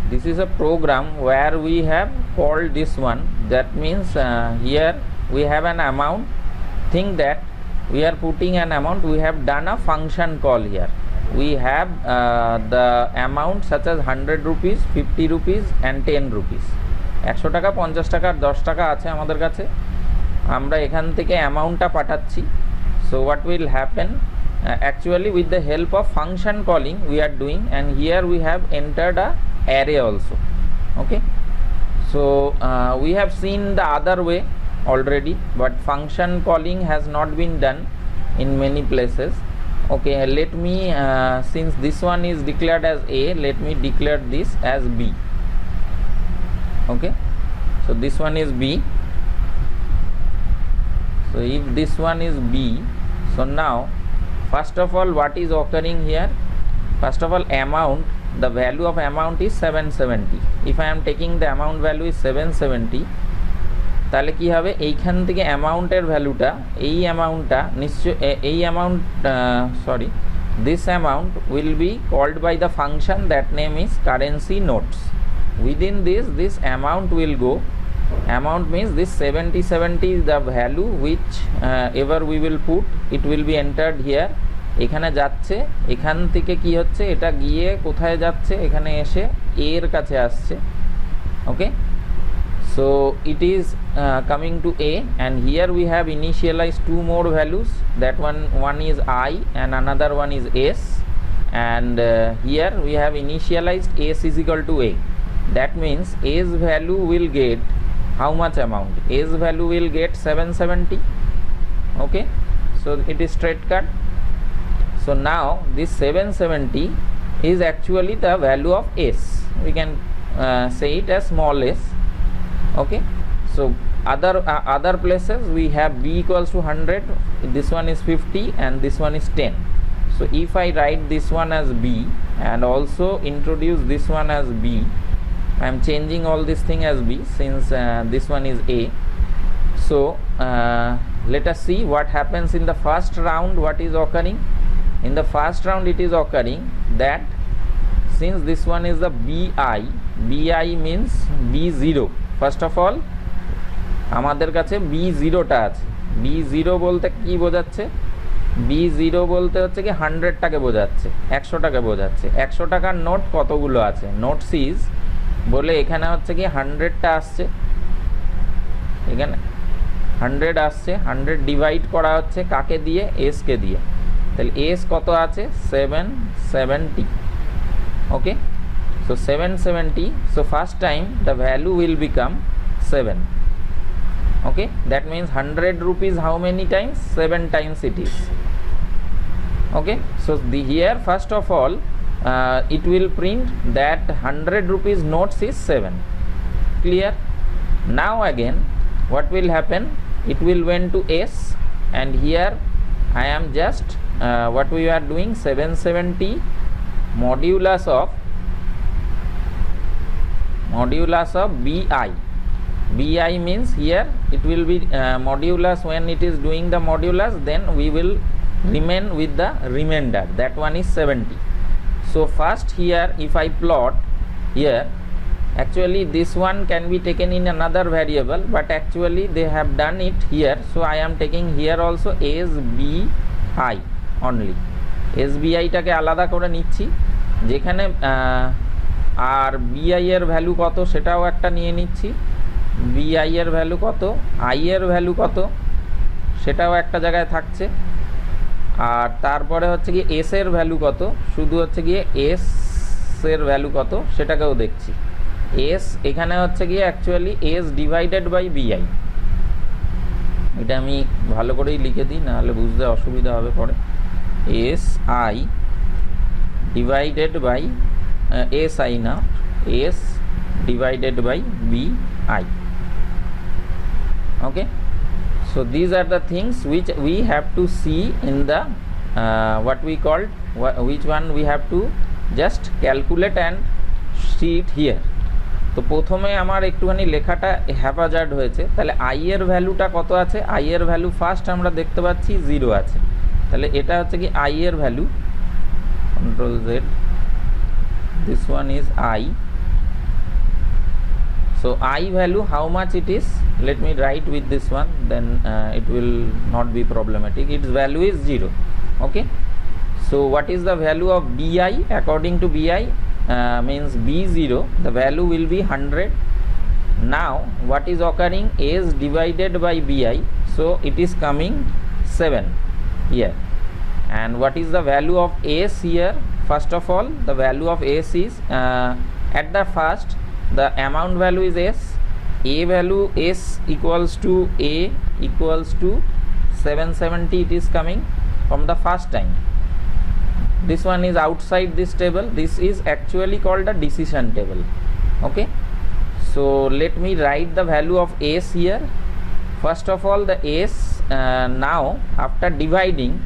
this is a program where we have called this one. That means here we have an amount. Think that we are putting an amount. We have done a function call here. We have the amount such as 100 rupees, 50 rupees and 10 rupees. 100 টাকা 50 টাকা আর 10 টাকা আছে আমাদের কাছে। আমরা এখান থেকে অ্যামাউন্টটা পাঠাচ্ছি। So what will happen, actually with the help of function calling we are doing, and here we have entered a array also. Okay, so we have seen the other way already, but function calling has not been done in many places. Okay, let me since this one is declared as A, let me declare this as B. Okay, so this one is B. So if this one is B, so now first of all what is occurring here, first of all amount, the value of amount is 770. If I am taking the amount value is 770, তাহলে কি হবে, এইখান থেকে অ্যামাউন্টের ভ্যালুটা, এই অ্যামাউন্টটা নিশ্চয় এই amount sorry this amount will be called by the function that name is currency notes. Within this amount will go, amount means this 70 is the value which ever we will put, it will be entered here. এখানে যাচ্ছে, এখান থেকে কি হচ্ছে, এটা গিয়ে কোথায় যাচ্ছে, এখানে এসে a এর কাছে আসছে। ওকে, so it is coming to A, and here we have initialized two more values, that one is I and another one is S, and here we have initialized S is equal to A. That means A's value will get how much amount? A's value will get 770. Okay, so it is straight cut. So now this 770 is actually the value of S. We can say it as small s. Okay, so other places we have B equals to 100, this one is 50 and this one is 10. So if I write this one as B and also introduce this one as B, I am changing all this thing as B since this one is A. So let us see what happens in the first round. What is occurring in the first round? It is occurring that since this one is the BI means B0. First of all আমাদের কাছে B0 টা আছে। B0 বলতে কি বোঝাচ্ছে, B0 বলতে হচ্ছে কি 100টাকে বোঝাচ্ছে, 100টাকে বোঝাচ্ছে। 100 টাকার নোট কতগুলো আছে, নোট সিজ বলে এখানে হচ্ছে কি 100টা আসছে, এখানে 100 আসছে, 100 ডিভাইড করা হচ্ছে কাকে দিয়ে, S কে দিয়ে। তাহলে S কত আছে, 770। ওকে, so 770, so first time the value will become 7. Okay, that means 100 rupees how many times, 7 times it is. Okay, so here first of all it will print that 100 rupees notes is 7. Clear? Now again what will happen, it will went to S, and here I am just what we are doing, 770 modulus of BI means here it will be modulus. When it is doing the modulus, then we will remain with the remainder, that one is 70. So first here if I plot here, actually this one can be taken in another variable, but actually they have done it here, so I am taking here also SBI only, SBI টাকে আলাদা করে নিচ্ছি, যেখানে আর BI এর value কত সেটাও একটা নিয়ে নিচ্ছি, BI এর ভ্যালু কত, I এর ভ্যালু কত সেটাও একটা জায়গায় থাকছে, আর তারপরে হচ্ছে কি S এর ভ্যালু কত, শুধু হচ্ছে গিয়ে S এর ভ্যালু কত সেটাকেও দেখছি। S এখানে হচ্ছে গিয়ে actually S divided by BI, এটা আমি ভালো করেই লিখে দিই, নাহলে বুঝতে অসুবিধা হবে পরে। SI divided by SI not S divided by BI. Okay, so these are the things which we have to see in the what we called, which one we have to just calculate and see it here. তো প্রথমে আমার একটুখানি লেখাটা haphazard হয়েছে, তাহলে I এর ভ্যালুটা কত আছে, I এর ভ্যালু ফার্স্ট আমরা দেখতে পাচ্ছি 0 আছে, তাহলে এটা হচ্ছে কি I এর value, control Z, this one is I, So I value how much it is, let me write with this one, then it will not be problematic. Its value is 0. Okay, so what is the value of bi? According to bi, means b0, the value will be 100. Now what is occurring? S divided by bi, so it is coming 7 here. And what is the value of s here? First of all, the value of s is at the first, the amount value is s, a value s equals to a equals to 770, it is coming from the first time. This one is outside this table. This is actually called a decision table. Okay, so let me write the value of s here. First of all, the s, now after dividing,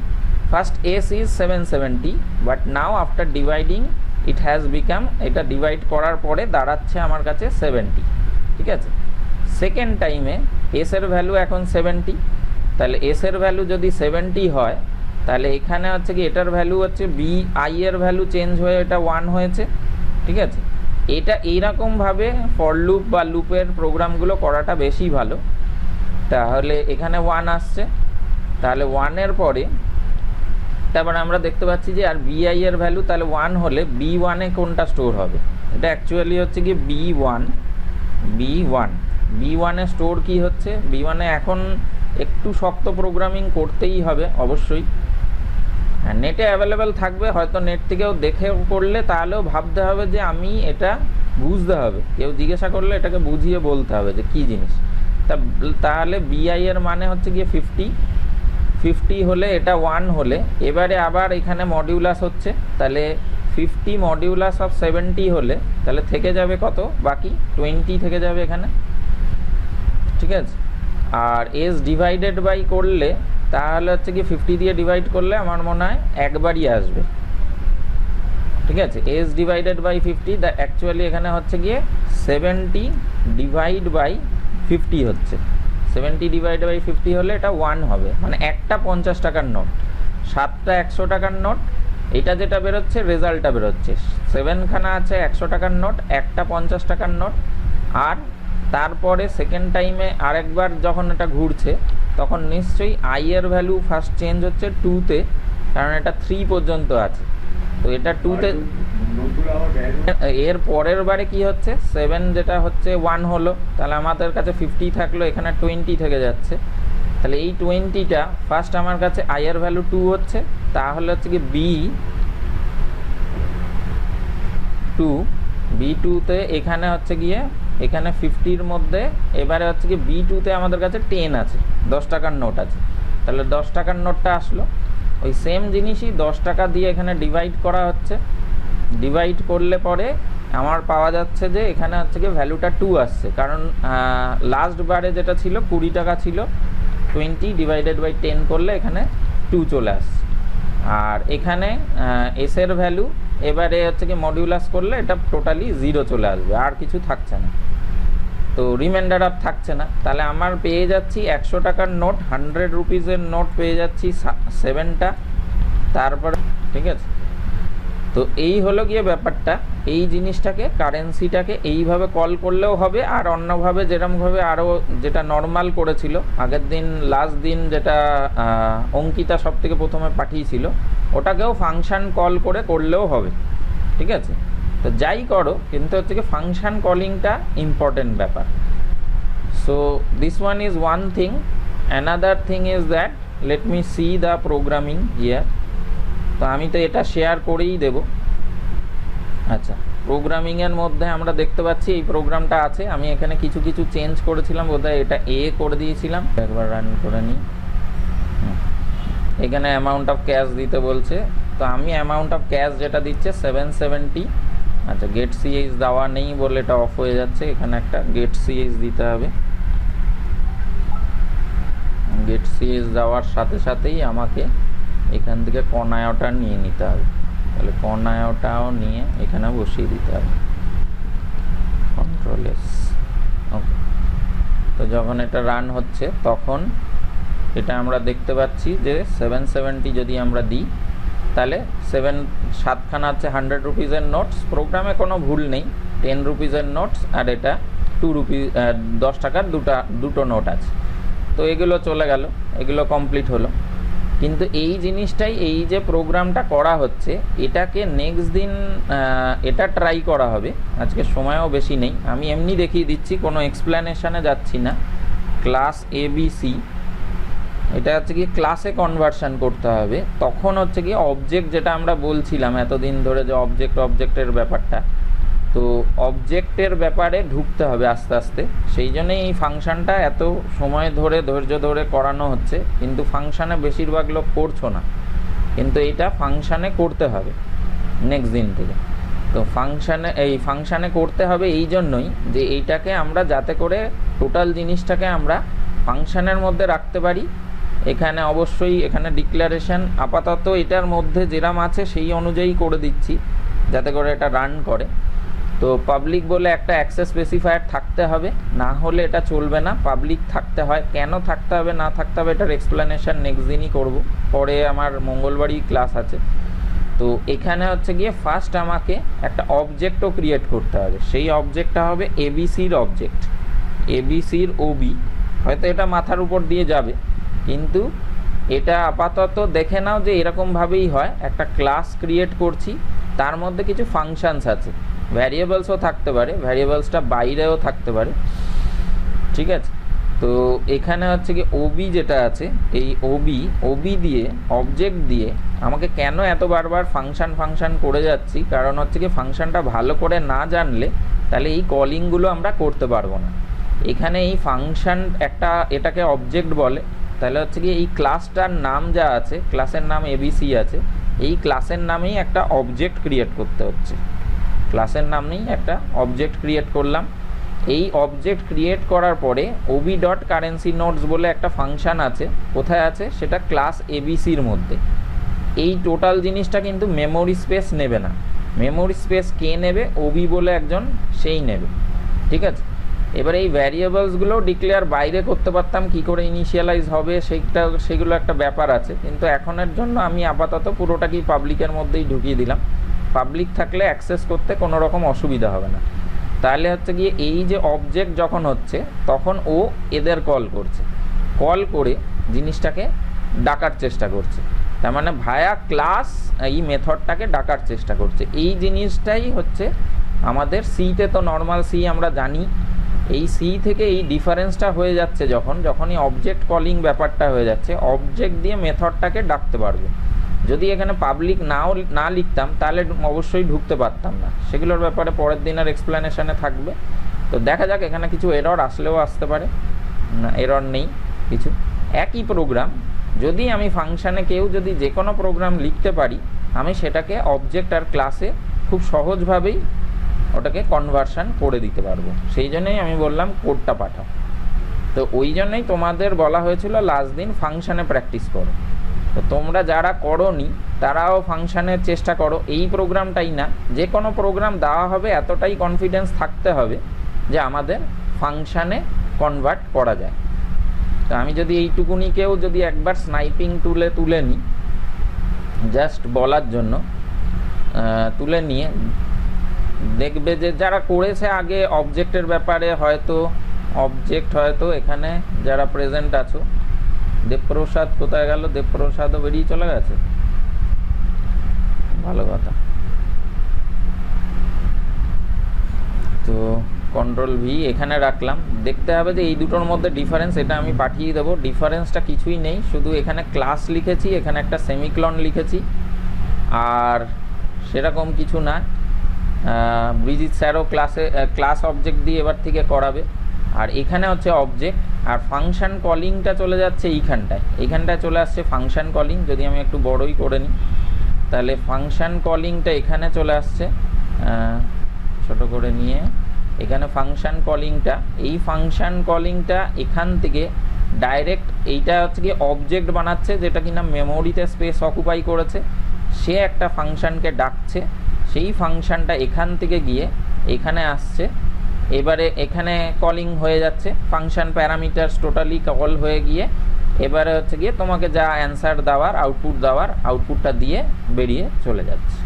first s is 770, but now after dividing it has become, এটা divide করার পরে দাঁড়াচ্ছে আমার কাছে 70, ঠিক আছে। Second টাইমে S এর ভ্যালু এখন 70, তাহলে এস এর ভ্যালু যদি 70 হয়, তাহলে এখানে হচ্ছে কি এটার ভ্যালু হচ্ছে বি আই এর ভ্যালু চেঞ্জ হয়ে এটা 1 হয়েছে, ঠিক আছে। এটা এইরকমভাবে ফর লুপ বা লুপের প্রোগ্রামগুলো করাটা বেশি ভালো। তাহলে এখানে 1 আসছে, তাহলে 1 এর পরে তারপরে আমরা দেখতে পাচ্ছি যে আর বিআই এর ভ্যালু তাহলে 1 হলে বি1 এ কোনটা স্টোর হবে? এটা অ্যাকচুয়ালি হচ্ছে কি বি1 এ স্টোর কি হচ্ছে? বি1 এ এখন একটু শক্ত প্রোগ্রামিং করতেই হবে অবশ্যই, হ্যাঁ নেটে অ্যাভেলেবেল থাকবে, হয়তো নেট থেকেও দেখে করলে তাহলেও ভাবতে হবে যে আমি এটা বুঝতে হবে, কেউ জিজ্ঞাসা করলে এটাকে বুঝিয়ে বলতে হবে যে কী জিনিস। তাহলে বিআই এর মানে হচ্ছে গিয়ে 50 হলে এটা 1 হলে এবারে আবার এখানে মডিউলাস হচ্ছে, তাহলে 50 মডিউলাস অফ 70 হলে তাহলে থেকে যাবে কত? বাকি 20 থেকে যাবে এখানে, ঠিক আছে। আর এস ডিভাইডেড বাই করলে তাহলে হচ্ছে কি 50 দিয়ে ডিভাইড করলে আমার মনে হয় একবারই আসবে, ঠিক আছে। S divided by 50, the actually এখানে হচ্ছে গিয়ে 70 ডিভাইড বাই 50 হচ্ছে, 70 ডিভাইড বাই 50 হলে এটা 1 হবে, মানে একটা 50 টাকার নোট, 7টা 100 টাকার নোট, এটা যেটা বেরোচ্ছে রেজাল্টটা বেরোচ্ছে 7খানা আছে 100 টাকার নোট, একটা 50 টাকার নোট। আর তারপরে সেকেন্ড টাইমে আরেকবার যখন এটা ঘুরছে তখন নিশ্চয়ই আই এর ভ্যালু ফার্স্ট চেঞ্জ হচ্ছে 2তে, কারণ এটা 3 পর্যন্ত আছে, তো এটা 2তে। এর পরের বারে কি হচ্ছে 7 যেটা হচ্ছে 1 হলো, তাহলে আমাদের কাছে 50 থাকলো, এখানে 20 থেকে যাচ্ছে, তাহলে এই 20টা ফার্স্ট আমার কাছে আই এর ভ্যালু 2 হচ্ছে, তাহলে হচ্ছে কি বি2তে এখানে হচ্ছে গিয়ে এখানে 50-র মধ্যে এবারে হচ্ছে কি বি2তে আমাদের কাছে 10 আছে, 10 টাকার নোট আছে, তাহলে 10 টাকার নোটটা আসলো, ওই সেম জিনিসই 10 টাকা দিয়ে এখানে ডিভাইড করা হচ্ছে, ডিভাইড করলে পরে আমার পাওয়া যাচ্ছে যে এখানে হচ্ছে কি ভ্যালুটা 2 আসছে, কারণ লাস্ট বারে যেটা ছিল 20 টাকা ছিল, 20 ডিভাইডেড বাই 10 করলে এখানে 2 চলে আসছে। আর এখানে এস এর ভ্যালু এবারে হচ্ছে কি মডিউলাস করলে এটা টোটালি 0 চলে আসবে, আর কিছু থাকছে না, তো রিমাইন্ডার আর থাকছে না, তাহলে আমার পেয়ে যাচ্ছি 100 টাকার নোট, 100 রুপিসের নোট পেয়ে যাচ্ছি 7টা, তারপরে ঠিক আছে। তো এই হলো গিয়ে ব্যাপারটা, এই জিনিসটাকে কারেন্সিটাকে এইভাবে কল করলেও হবে, আর অন্যভাবে যেরকমভাবে আরও যেটা নর্মাল করেছিল আগের দিন, লাস্ট দিন যেটা অঙ্কিতা সব থেকে প্রথমে পাঠিয়েছিল, ওটাকেও ফাংশান কল করে করলেও হবে, ঠিক আছে। তো যাই করো, কিন্তু হচ্ছে কি ফাংশান কলিংটা ইম্পর্টেন্ট ব্যাপার। So this one is one thing, another thing is that let me C the programming here. তো আমি তো এটা শেয়ার করেই দেব। আচ্ছা, প্রোগ্রামিংয়ের মধ্যে আমরা দেখতে পাচ্ছি এই প্রোগ্রামটা আছে, আমি এখানে কিছু কিছু চেঞ্জ করেছিলাম, বোধহয় এটা এ করে দিয়েছিলাম, একবার রান করে নিই। এখানে অ্যামাউন্ট অফ ক্যাশ দিতে বলছে, তো আমি অ্যামাউন্ট অফ ক্যাশ যেটা দিচ্ছে 770। আচ্ছা, গেট সিএইচ দেওয়া নেই বলে এটা অফ হয়ে যাচ্ছে, এখানে একটা গেট সিএইচ দিতে হবে। গেট সিএইচ দেওয়ার সাথে সাথেই আমাকে এখান থেকে কর্নায়টা নিয়ে নিতে হবে, তাহলে কর্নায়টাও নিয়ে এখানে বসিয়ে দিতে হবে, কন্ট্রোল এস। ওকে, তো যখন এটা রান হচ্ছে তখন এটা আমরা দেখতে পাচ্ছি যে 770 যদি আমরা দিই, তাহলে 7খানা আছে 100 রুপিসের নোটস, প্রোগ্রামে কোনো ভুল নেই, 10 রুপিসের নোটস, আর এটা রুপি 10 টাকার দুটো নোট আছে। তো এগুলো চলে গেল, এগুলো কমপ্লিট হলো। কিন্তু এই জিনিসটাই, এই যে প্রোগ্রামটা করা হচ্ছে, এটাকে নেক্সট দিন এটা ট্রাই করা হবে। আজকে সময়ও বেশি নেই, আমি এমনি দেখিয়ে দিচ্ছি, কোনো এক্সপ্লেনেশনে যাচ্ছি না। ক্লাস এবিসি, এটা হচ্ছে কি ক্লাসে কনভার্সন করতে হবে। তখন হচ্ছে কি অবজেক্ট, যেটা আমরা বলছিলাম এতদিন ধরে যে অবজেক্টের ব্যাপারটা, তো অবজেক্টের ব্যাপারে ঢুকতে হবে আস্তে আস্তে। সেই জন্যই এই ফাংশানটা এত সময় ধরে ধৈর্য ধরে করানো হচ্ছে। কিন্তু ফাংশানে বেশিরভাগ লোক করছো না, কিন্তু এইটা ফাংশানে করতে হবে নেক্সট দিন থেকে। তো ফাংশানে করতে হবে এই জন্যই যে এইটাকে আমরা যাতে করে টোটাল জিনিসটাকে আমরা ফাংশানের মধ্যে রাখতে পারি। এখানে অবশ্যই এখানে ডিক্লারেশন আপাতত এটার মধ্যে যেরাম আছে সেই অনুযায়ী করে দিচ্ছি যাতে করে এটা রান করে। তো পাবলিক বলে একটা অ্যাক্সেস স্পেসিফায়ার থাকতে হবে, না হলে এটা চলবে না। পাবলিক থাকতে হয়, কেন থাকতে হবে না থাকতে হবে এটার এক্সপ্লেনেশন নেক্সট দিনই করব, পরে আমার মঙ্গলবারই ক্লাস আছে। তো এখানে হচ্ছে গিয়ে ফার্স্ট আমাকে একটা অবজেক্টও ক্রিয়েট করতে হবে। সেই অবজেক্টটা হবে এবিসির অবজেক্ট, এবিসির ওবি। হয়তো এটা মাথার উপর দিয়ে যাবে, কিন্তু এটা আপাতত দেখে নাও যে এরকমভাবেই হয়। একটা ক্লাস ক্রিয়েট করছি, তার মধ্যে কিছু ফাংশানস আছে, ভ্যারিয়েবলসও থাকতে পারে, ভ্যারিয়েবলসটা বাইরেও থাকতে পারে, ঠিক আছে। তো এখানে হচ্ছে কি ওবি যেটা আছে, এই ওবি দিয়ে অবজেক্ট দিয়ে আমাকে কেন এত বারবার ফাংশান করে যাচ্ছি, কারণ হচ্ছে কি ফাংশানটা ভালো করে না জানলে তাহলে এই কলিংগুলো আমরা করতে পারবো না। এখানে এই ফাংশান একটা, এটাকে অবজেক্ট বলে, তাহলে হচ্ছে কি এই ক্লাসটার নাম যা আছে, ক্লাসের নাম এবিসি আছে, এই ক্লাসের নামেই একটা অবজেক্ট ক্রিয়েট করতে হচ্ছে। ক্লাসের নাম নেই, একটা অবজেক্ট ক্রিয়েট করলাম। এই অবজেক্ট ক্রিয়েট করার পরে ওবি ডট কারেন্সি নোটস বলে একটা ফাংশান আছে, কোথায় আছে সেটা ক্লাস এবিসির মধ্যে। এই টোটাল জিনিসটা কিন্তু মেমোরি স্পেস নেবে না। মেমোরি স্পেস কে নেবে? ওবি বলে একজন, সেই নেবে, ঠিক আছে। এবার এই ভ্যারিয়েবলসগুলো ডিক্লেয়ার বাইরে করতে পারতাম, কি করে ইনিশিয়ালাইজ হবে সেগুলো একটা ব্যাপার আছে, কিন্তু এখনের জন্য আমি আপাতত পুরোটাকেই পাবলিকের মধ্যেই ঢুকিয়ে দিলাম। পাবলিক থাকলে অ্যাক্সেস করতে কোনো রকম অসুবিধা হবে না। তাহলে হচ্ছে গিয়ে এই যে অবজেক্ট যখন হচ্ছে তখন ও এদের কল করছে, কল করে জিনিসটাকে ডাকার চেষ্টা করছে। তার মানে ভায়া ক্লাস এই মেথডটাকে ডাকার চেষ্টা করছে। এই জিনিসটাই হচ্ছে আমাদের সিতে, তো নর্মাল সি আমরা জানি, এই সি থেকে এই ডিফারেন্সটা হয়ে যাচ্ছে যখনই অবজেক্ট কলিং ব্যাপারটা হয়ে যাচ্ছে, অবজেক্ট দিয়ে মেথডটাকে ডাকতে পারবো। যদি এখানে পাবলিক না লিখতাম তাহলে অবশ্যই ঢুকতে পারতাম না। সেগুলোর ব্যাপারে পরের দিনের এক্সপ্লেনেশনে থাকবে। তো দেখা যাক, এখানে কিছু এরর আসলেও আসতে পারে, না এরর নেই কিছু। একই প্রোগ্রাম যদি আমি ফাংশানে যদি যে কোনো প্রোগ্রাম লিখতে পারি, আমি সেটাকে অবজেক্ট আর ক্লাসে খুব সহজভাবেই ওটাকে কনভার্সন করে দিতে পারবো। সেই জন্যই আমি বললাম কোডটা পাঠাও। তো ওই জন্যই তোমাদের বলা হয়েছিল লাস্ট দিন ফাংশানে প্র্যাকটিস করো। তো তোমরা যারা করোনি তারাও ফাংশানের চেষ্টা করো। এই প্রোগ্রামটাই না, যে কোনো প্রোগ্রাম দেওয়া হবে এতটাই কনফিডেন্স থাকতে হবে যে আমাদের ফাংশানে কনভার্ট করা যায়। তো আমি যদি এইটুকুনিকেও যদি একবার স্নাইপিং টুলে তুলে নিই, জাস্ট বলার জন্য তুলে নিয়ে দেখবে যে যারা করেছে আগে অবজেক্টের ব্যাপারে, হয়তো এখানে যারা প্রেজেন্ট আছো, দেবপ্রসাদ কোথায় গেল? দেবপ্রসাদও বেরিয়ে চলে গেছে, ভালো কথা। তো কন্ট্রোল ভি এখানে রাখলাম। দেখতে হবে যে এই দুটোর মধ্যে ডিফারেন্স, এটা আমি পাঠিয়ে দেবো। ডিফারেন্সটা কিছুই নেই, শুধু এখানে ক্লাস লিখেছি, এখানে একটা সেমিক্লন লিখেছি, আর সেরকম কিছু না। ব্রিজিত স্যারও ক্লাস অবজেক্ট দিয়ে এবার থেকে করাবে। আর এখানে হচ্ছে অবজেক্ট, আর ফাংশন কলিংটা চলে যাচ্ছে এইখানটায় চলে আসছে ফাংশন কলিং। যদি আমি একটু বড়ই করে নিই তাহলে ফাংশন কলিংটা এখানে চলে আসছে, ছোট করে নিয়ে এখানে ফাংশন কলিংটা, এই ফাংশন কলিংটা এখান থেকে ডাইরেক্ট এইটা হচ্ছে কি অবজেক্ট বানাচ্ছে, যেটা কিনা মেমোরিতে স্পেস অকুপাই করেছে। সে একটা ফাংশনকে ডাকছে, সেই ফাংশনটা এখান থেকে গিয়ে এখানে আসছে। এবারে এখানে কলিং হয়ে যাচ্ছে, ফাংশন প্যারামিটারস টোটালি কল হয়ে গিয়ে এবারে হচ্ছে গিয়ে তোমাকে যা অ্যান্সার দেওয়ার, আউটপুটটা দিয়ে বেরিয়ে চলে যাচ্ছে।